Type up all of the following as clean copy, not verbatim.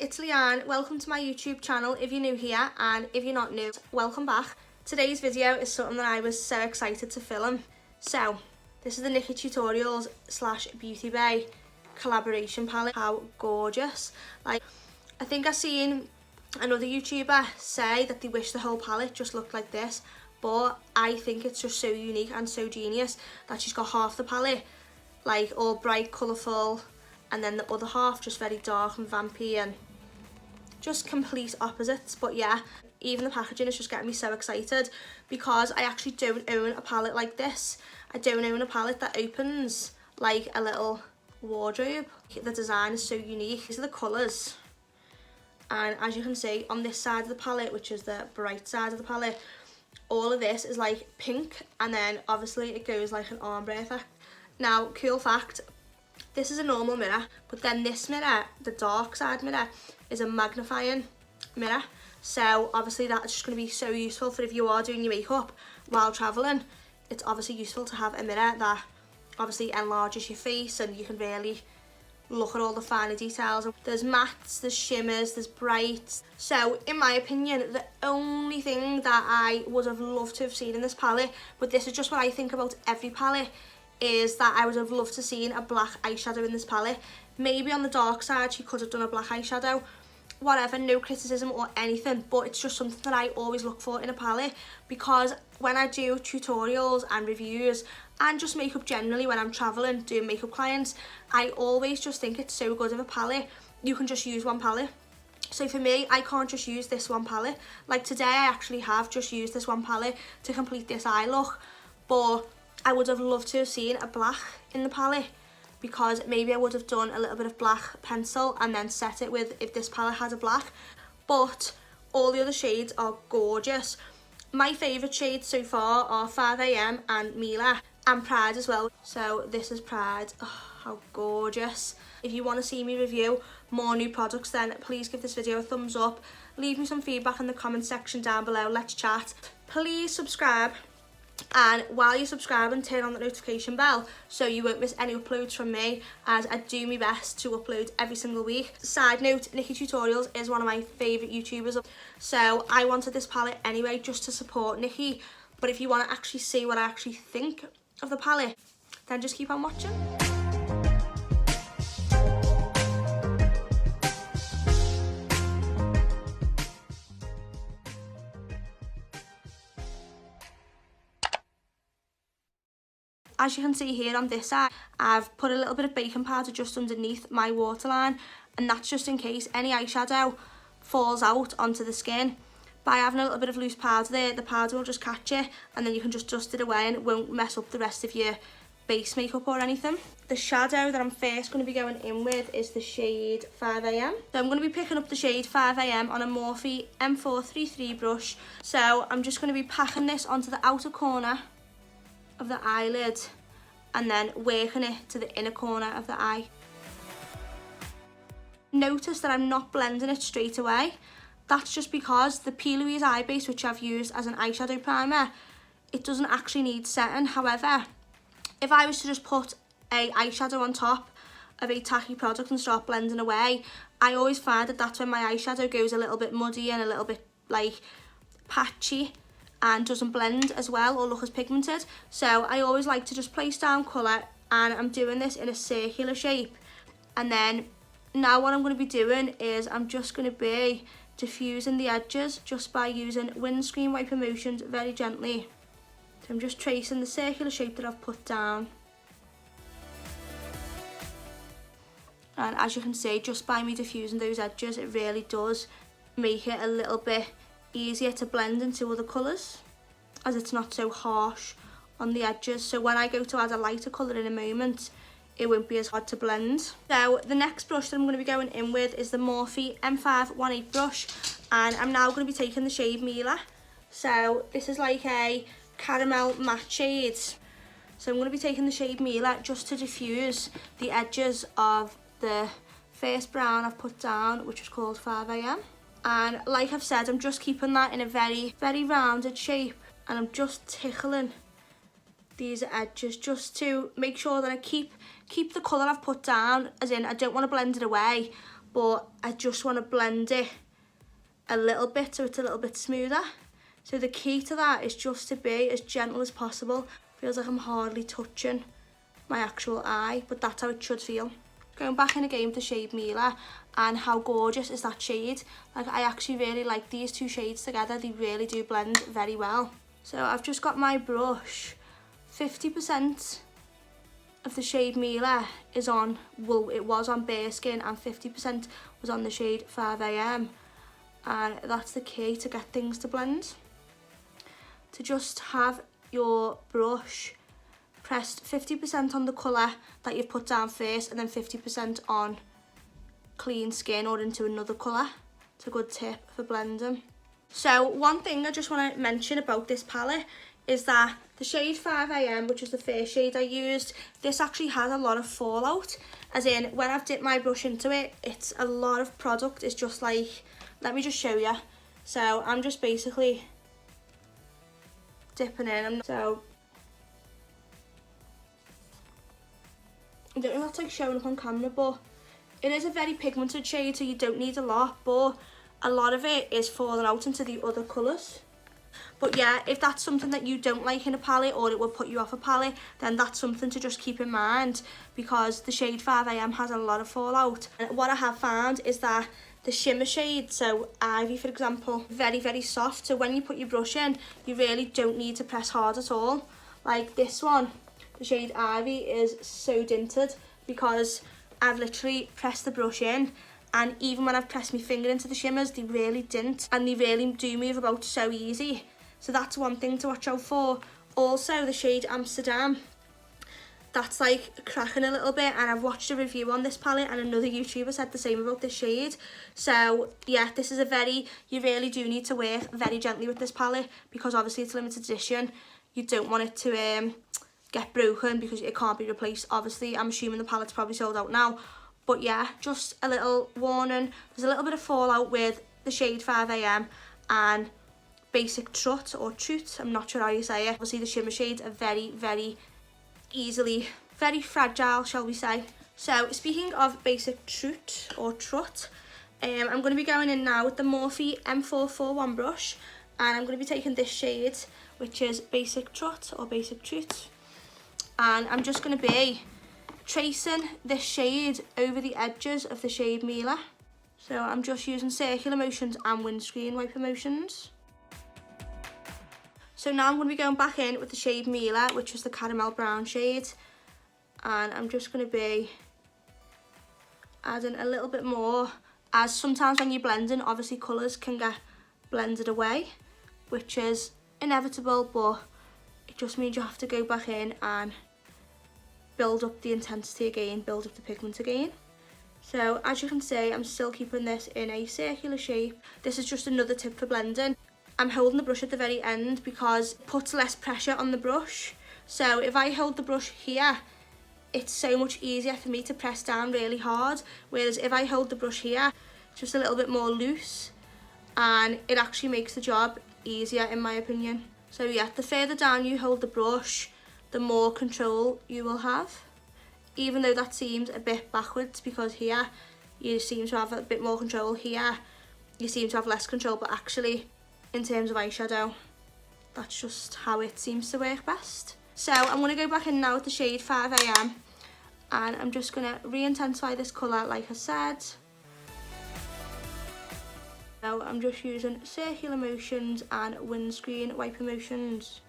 it's Leanne. Welcome to my YouTube channel if you're new here, and if you're not new, welcome back. Today's video is something that I was so excited to film. So, this is the NIKKIE Tutorials / Beauty Bay collaboration palette. How gorgeous. Like, I think I've seen another YouTuber say that they wish the whole palette just looked like this, but I think it's just so unique and so genius that she's got half the palette like all bright, colourful, and then the other half just very dark and vampy and just complete opposites. But yeah, even the packaging is just getting me so excited because I actually don't own a palette like this. I don't own a palette that opens like a little wardrobe. The design is so unique. These are the colours, and as you can see on this side of the palette, which is the bright side of the palette, all of this is like pink, and then obviously it goes like an ombre effect. Now, cool fact, this is a normal mirror, but then this mirror, the dark side mirror, is a magnifying mirror. So obviously that's just going to be so useful for if you are doing your makeup while travelling. It's obviously useful to have a mirror that obviously enlarges your face and you can really look at all the finer details. There's mattes, there's shimmers, there's brights. So in my opinion, the only thing that I would have loved to have seen in this palette, but this is just what I think about every palette, is that I would have loved to seen a black eyeshadow in this palette. Maybe on the dark side she could have done a black eyeshadow. Whatever, no criticism or anything, but it's just something that I always look for in a palette, because when I do tutorials and reviews and just makeup generally when I'm travelling doing makeup clients, I always just think it's so good of a palette. You can just use one palette. So for me, I can't just use this one palette. Like today I actually have just used this one palette to complete this eye look, but I would have loved to have seen a black in the palette, because maybe I would have done a little bit of black pencil and then set it with if this palette has a black. But all the other shades are gorgeous. My favourite shades so far are 5am and Mila, and Pride as well. So this is Pride. Oh, how gorgeous. If you want to see me review more new products, then please give this video a thumbs up. Leave me some feedback in the comment section down below. Let's chat. Please subscribe. And while you're subscribing, turn on the notification bell so you won't miss any uploads from me, as I do my best to upload every single week. Side note, NIKKIE Tutorials is one of my favourite YouTubers, so I wanted this palette anyway just to support NIKKIE. But if you want to actually see what I actually think of the palette, then just keep on watching. As you can see here on this side, I've put a little bit of baking powder just underneath my waterline, and that's just in case any eyeshadow falls out onto the skin. By having a little bit of loose powder there, the powder will just catch it, and then you can just dust it away and it won't mess up the rest of your base makeup or anything. The shadow that I'm first going to be going in with is the shade 5am. So I'm going to be picking up the shade 5am on a Morphe M433 brush. So I'm just going to be packing this onto the outer corner of the eyelid and then working it to the inner corner of the eye. Notice that I'm not blending it straight away. That's just because the P. Louise eye base, which I've used as an eyeshadow primer, it doesn't actually need setting. However, if I was to just put a eyeshadow on top of a tacky product and start blending away, I always find that that's when my eyeshadow goes a little bit muddy and a little bit like patchy and doesn't blend as well or look as pigmented. So I always like to just place down colour, and I'm doing this in a circular shape. And then now what I'm going to be doing is I'm just going to be diffusing the edges just by using windscreen wiper motions very gently. So I'm just tracing the circular shape that I've put down. And as you can see, just by me diffusing those edges, it really does make it a little bit easier to blend into other colours, as it's not so harsh on the edges. So when I go to add a lighter colour in a moment, it won't be as hard to blend. So the next brush that I'm going to be going in with is the Morphe M518 brush, and I'm now going to be taking the shade Mila. So this is like a caramel matte shade. So I'm going to be taking the shade Mila just to diffuse the edges of the first brown I've put down, which is called 5am. And like I've said, I'm just keeping that in a very, very rounded shape, and I'm just tickling these edges just to make sure that I keep the colour I've put down, as in I don't want to blend it away, but I just want to blend it a little bit so it's a little bit smoother. So the key to that is just to be as gentle as possible. Feels like I'm hardly touching my actual eye, but that's how it should feel. Going back in again with the shade Mila, and how gorgeous is that shade. Like, I actually really like these two shades together. They really do blend very well. So I've just got my brush. 50% of the shade Mila is on, well, it was on bare skin, and 50% was on the shade 5am. And that's the key to get things to blend. To just have your brush pressed 50% on the colour that you've put down first, and then 50% on clean skin or into another colour. It's a good tip for blending. So one thing I just want to mention about this palette is that the shade 5am, which is the first shade I used, this actually has a lot of fallout. As in, when I've dipped my brush into it, it's a lot of product. It's just like, let me just show you. So I'm just basically dipping in. So I don't know if that's like showing up on camera, but it is a very pigmented shade, so you don't need a lot, but a lot of it is falling out into the other colours. But yeah, if that's something that you don't like in a palette, or it will put you off a palette, then that's something to just keep in mind, because the shade 5am has a lot of fallout. And what I have found is that the shimmer shade, so Ivy for example, very, very soft, so when you put your brush in, you really don't need to press hard at all. Like this one, the shade Ivy, is so dinted because I've literally pressed the brush in, and even when I've pressed my finger into the shimmers, they really didn't, and they really do move about so easy. So that's one thing to watch out for. Also, the shade Amsterdam, that's like cracking a little bit, and I've watched a review on this palette and another YouTuber said the same about this shade. So yeah, this is a you really do need to work very gently with this palette, because obviously it's limited edition. You don't want it to get broken because it can't be replaced. Obviously, I'm assuming the palette's probably sold out now, but yeah, just a little warning. There's a little bit of fallout with the shade 5am and Basic Trut, or Trut, I'm not sure how you say it. Obviously the shimmer shades are very, very easily, very fragile, shall we say. So speaking of Basic Trut, or Trut, I'm going to be going in now with the Morphe M441 brush, and I'm going to be taking this shade, which is Basic Trut, or Basic Trut, and I'm just going to be tracing this shade over the edges of the shade Mila. So I'm just using circular motions and windscreen wiper motions. So now I'm going to be going back in with the shade Mila, which was the caramel brown shade, and I'm just going to be adding a little bit more, as sometimes when you're blending, obviously colours can get blended away, which is inevitable, but it just means you have to go back in and build up the intensity again, build up the pigment again. So as you can see, I'm still keeping this in a circular shape. This is just another tip for blending. I'm holding the brush at the very end because it puts less pressure on the brush. So if I hold the brush here, it's so much easier for me to press down really hard. Whereas if I hold the brush here, it's just a little bit more loose, and it actually makes the job easier in my opinion. So yeah, the further down you hold the brush, the more control you will have. Even though that seems a bit backwards, because here you seem to have a bit more control, here you seem to have less control, but actually in terms of eyeshadow, that's just how it seems to work best. So I'm going to go back in now with the shade 5am, and I'm just going to re-intensify this colour like I said. So I'm just using circular motions and windscreen wiper motions.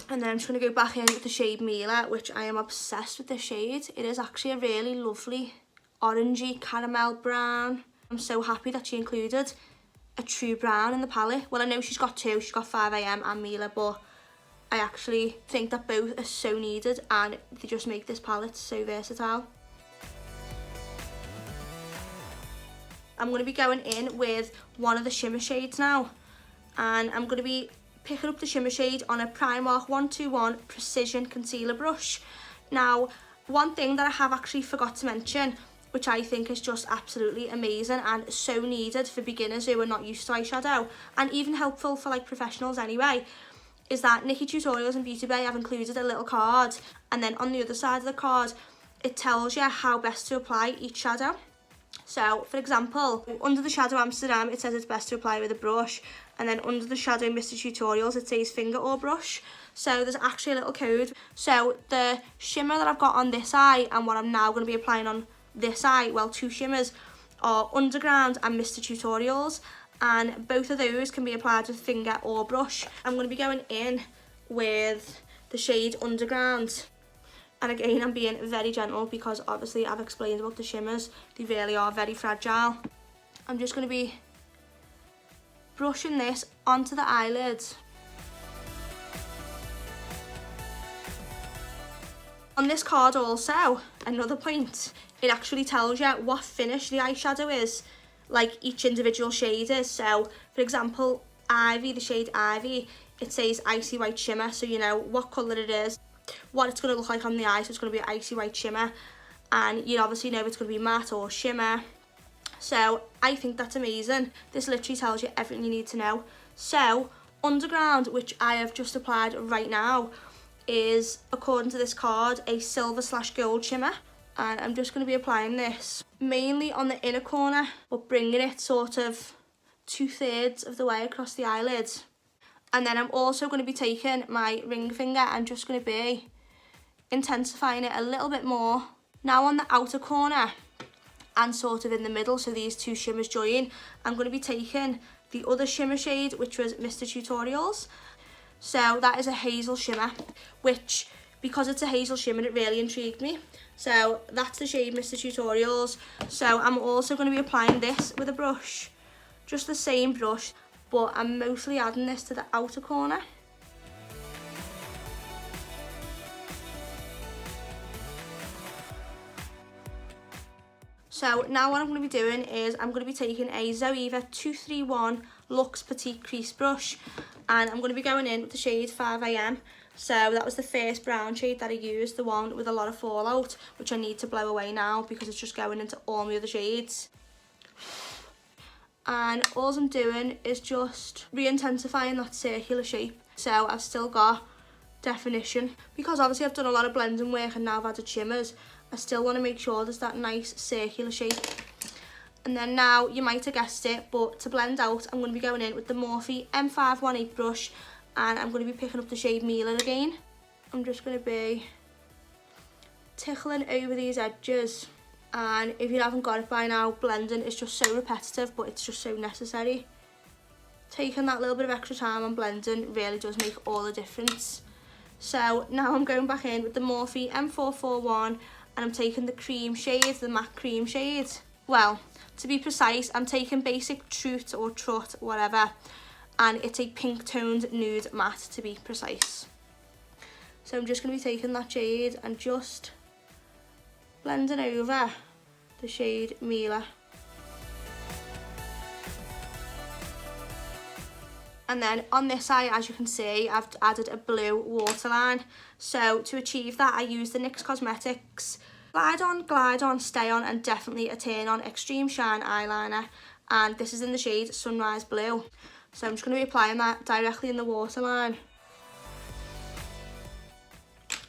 And then I'm just going to go back in with the shade Mila, which I am obsessed with this shade. It is actually a really lovely orangey caramel brown. I'm so happy that she included a true brown in the palette. Well, I know she's got two, she's got 5am and Mila, but I actually think that both are so needed, and they just make this palette so versatile. I'm going to be going in with one of the shimmer shades now, and I'm going to be picking up the shimmer shade on a Primark 121 Precision Concealer brush. Now, one thing that I have actually forgot to mention, which I think is just absolutely amazing and so needed for beginners who are not used to eyeshadow, and even helpful for like professionals anyway, is that Nikkie Tutorials and Beauty Bay have included a little card, and then on the other side of the card it tells you how best to apply each shadow. So, for example, under the shadow Amsterdam, it says it's best to apply with a brush. And then under the shadow Mr. Tutorials, it says finger or brush. So there's actually a little code. So the shimmer that I've got on this eye and what I'm now going to be applying on this eye, well, 2 shimmers, are Underground and Mr. Tutorials. And both of those can be applied with finger or brush. I'm going to be going in with the shade Underground. And again, I'm being very gentle because obviously I've explained about the shimmers. They really are very fragile. I'm just going to be brushing this onto the eyelids. On this card also, another point, it actually tells you what finish the eyeshadow is, like each individual shade is. So, for example, Ivy, the shade Ivy, it says Icy White Shimmer, so you know what colour it is, what it's going to look like on the eye, so it's going to be Icy White Shimmer, and you obviously know it's going to be matte or shimmer. So I think that's amazing. This literally tells you everything you need to know. So Underground, which I have just applied right now, is, according to this card, a silver/gold shimmer. And I'm just going to be applying this mainly on the inner corner, but bringing it sort of 2/3 of the way across the eyelids. And then I'm also going to be taking my ring finger and just going to be intensifying it a little bit more. Now on the outer corner and sort of in the middle, so these 2 shimmers join, I'm going to be taking the other shimmer shade, which was Mr. Tutorials. So that is a hazel shimmer, which, because it's a hazel shimmer, it really intrigued me. So that's the shade Mr. Tutorials. So I'm also going to be applying this with a brush, just the same brush, but I'm mostly adding this to the outer corner. So now what I'm going to be doing is I'm going to be taking a Zoeva 231 Luxe Petite Crease brush, and I'm going to be going in with the shade 5 AM. So that was the first brown shade that I used, the one with a lot of fallout, which I need to blow away now because it's just going into all my other shades. And all I'm doing is just re-intensifying that circular shape, so I've still got definition, because obviously I've done a lot of blending work and now I've added shimmers. I still want to make sure there's that nice circular shape. And then now, you might have guessed it, but to blend out, I'm going to be going in with the Morphe M518 brush, and I'm going to be picking up the shade Mila again. I'm just going to be tickling over these edges. And if you haven't got it by now, blending is just so repetitive, but it's just so necessary. Taking that little bit of extra time on blending really does make all the difference. So now I'm going back in with the Morphe M441, and I'm taking the cream shade, the matte cream shade. Well, to be precise, I'm taking Basic Trut or Trut, whatever, and it's a pink toned nude matte, to be precise. So I'm just going to be taking that shade and just blending over the shade Mila. And then on this eye, as you can see, I've added a blue waterline. So to achieve that, I used the NYX Cosmetics Glide On, Stay On, and definitely a Turn On Extreme Shine eyeliner. And this is in the shade Sunrise Blue. So I'm just going to be applying that directly in the waterline.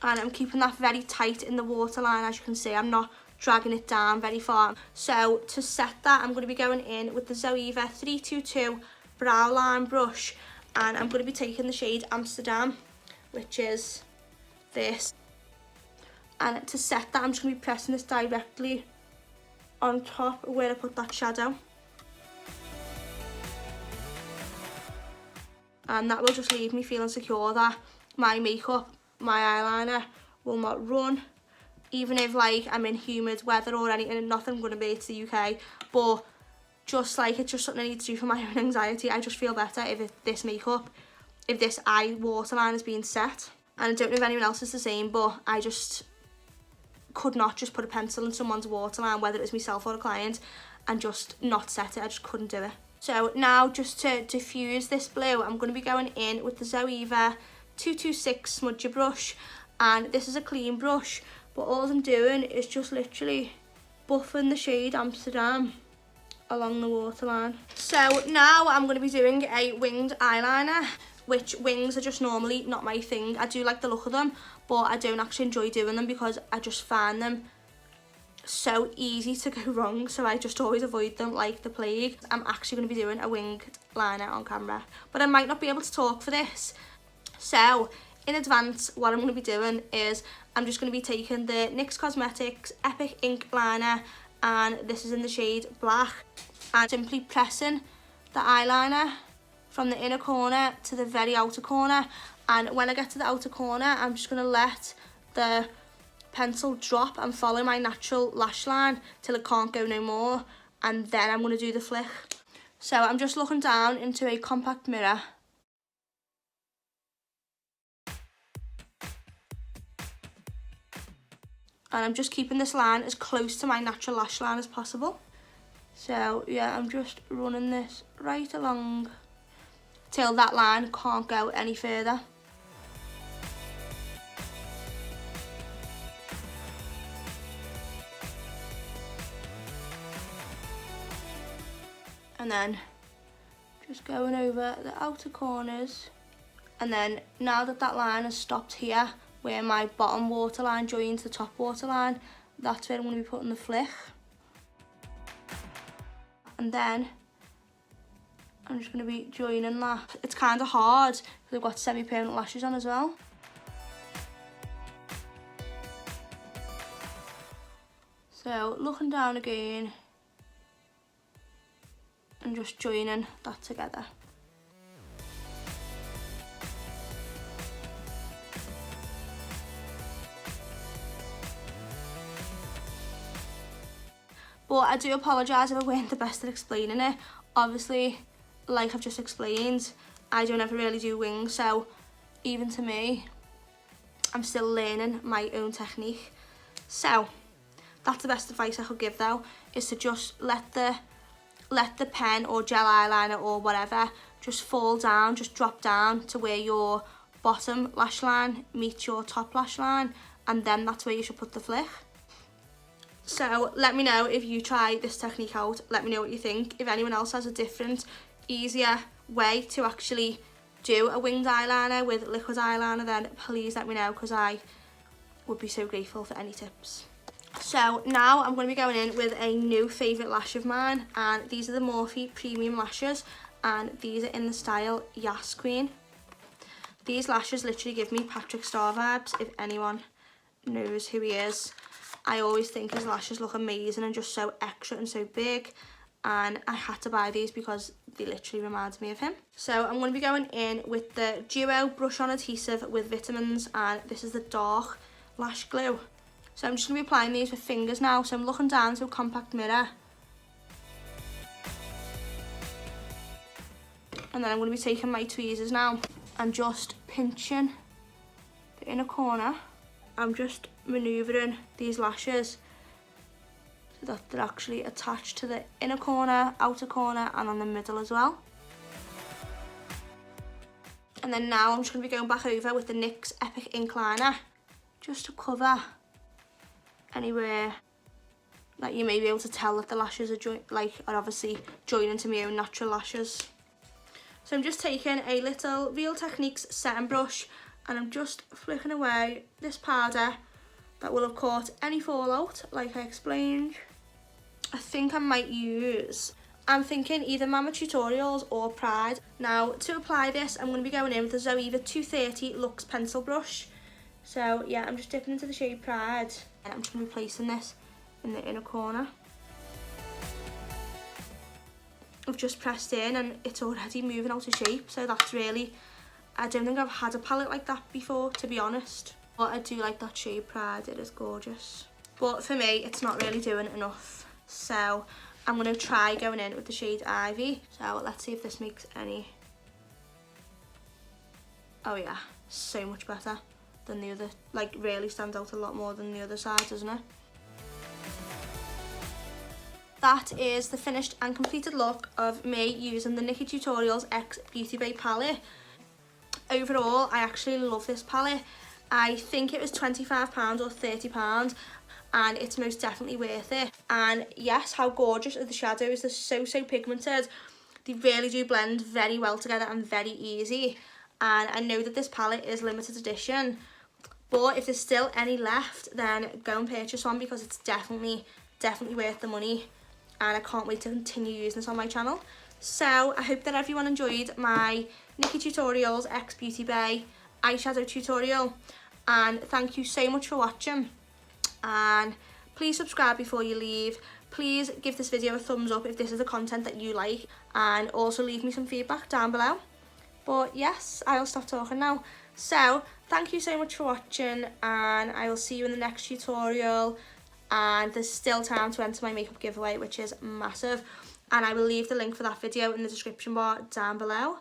And I'm keeping that very tight in the waterline, as you can see. I'm not dragging it down very far. So to set that, I'm going to be going in with the Zoeva 322 brow line brush, and I'm going to be taking the shade Amsterdam, which is this. And to set that, I'm just going to be pressing this directly on top of where I put that shadow. And that will just leave me feeling secure that my makeup, my eyeliner will not run, even if like I'm in humid weather or anything. Nothing going to be, it's the UK, but just like it's just something I need to do for my own anxiety. I just feel better if this makeup, if this eye waterline is being set. And I don't know if anyone else is the same, but I just could not just put a pencil in someone's waterline, whether it was myself or a client, and just not set it. I just couldn't do it. So now, just to diffuse this blue, I'm going to be going in with the Zoeva 226 smudger brush, and this is a clean brush, but all I'm doing is just literally buffing the shade Amsterdam along the waterline. So now I'm going to be doing a winged eyeliner, which wings are just normally not my thing. I do like the look of them, but I don't actually enjoy doing them because I just find them so easy to go wrong, so I just always avoid them like the plague. I'm actually going to be doing a winged liner on camera, but I might not be able to talk for this. So in advance, what I'm going to be doing is I'm just going to be taking the NYX Cosmetics Epic Ink Liner, and this is in the shade Black, and simply pressing the eyeliner from the inner corner to the very outer corner. And when I get to the outer corner, I'm just going to let the pencil drop and follow my natural lash line till it can't go no more, and then I'm going to do the flick. So I'm just looking down into a compact mirror, and I'm just keeping this line as close to my natural lash line as possible. So yeah, I'm just running this right along till that line can't go any further. And then just going over the outer corners. And then now that that line has stopped here, where my bottom waterline joins the top waterline, that's where I'm going to be putting the flick. And then I'm just going to be joining that. It's kind of hard because I've got semi-permanent lashes on as well. So looking down again and just joining that together. But I do apologise if I weren't the best at explaining it. Obviously, like I've just explained, I don't ever really do wings, so even to me, I'm still learning my own technique. So that's the best advice I could give though, is to just let the pen or gel eyeliner or whatever just fall down, just drop down to where your bottom lash line meets your top lash line, and then that's where you should put the flick. So let me know if you try this technique out. Let me know what you think. If anyone else has a different, easier way to actually do a winged eyeliner with liquid eyeliner, then please let me know, because I would be so grateful for any tips. So now I'm going to be going in with a new favourite lash of mine, and these are the Morphe Premium Lashes, and these are in the style Yas Queen. These lashes literally give me Patrick Star vibes, if anyone knows who he is. I always think his lashes look amazing and just so extra and so big, and I had to buy these because they literally remind me of him. So I'm going to be going in with the Duo Brush On Adhesive with Vitamins, and this is the dark lash glue. So I'm just going to be applying these with fingers now. So I'm looking down to a compact mirror, and then I'm going to be taking my tweezers now and just pinching the inner corner. I'm just manoeuvring these lashes so that they're actually attached to the inner corner, outer corner, and on the middle as well. And then now I'm just going to be going back over with the NYX Epic Ink Liner, just to cover anywhere that you may be able to tell that the lashes are obviously joining to my own natural lashes. So I'm just taking a little Real Techniques setting brush, and I'm just flicking away this powder that will have caught any fallout, like I explained. I think I might use, I'm thinking either Mama Tutorials or Pride. Now to apply this, I'm going to be going in with the Zoeva 230 Luxe Pencil Brush. So yeah, I'm just dipping into the shade Pride, and I'm just going to be placing this in the inner corner. I've just pressed in and it's already moving out of shape, so that's really, I don't think I've had a palette like that before, to be honest. But I do like that shade Pride, it is gorgeous. But for me, it's not really doing enough. So I'm going to try going in with the shade Ivy. So let's see if this makes any. Oh yeah, so much better than the other. Like really stands out a lot more than the other side, doesn't it? That is the finished and completed look of me using the NIKKIE Tutorials X Beauty Bay palette. Overall, I actually love this palette. I think it was £25 or £30, and it's most definitely worth it. And yes, how gorgeous are the shadows. They're so pigmented. They really do blend very well together and very easy. And I know that this palette is limited edition, But if there's still any left, then go and purchase one, because it's definitely worth the money, and I can't wait to continue using this on my channel. So I hope that everyone enjoyed my Nikkie Tutorials X Beauty Bay eyeshadow tutorial, and thank you so much for watching, and please subscribe before you leave. Please give this video a thumbs up if this is the content that you like, and also leave me some feedback down below. But yes, I'll stop talking now. So thank you so much for watching, and I will see you in the next tutorial. And there's still time to enter my makeup giveaway, which is massive, and I will leave the link for that video in the description bar down below.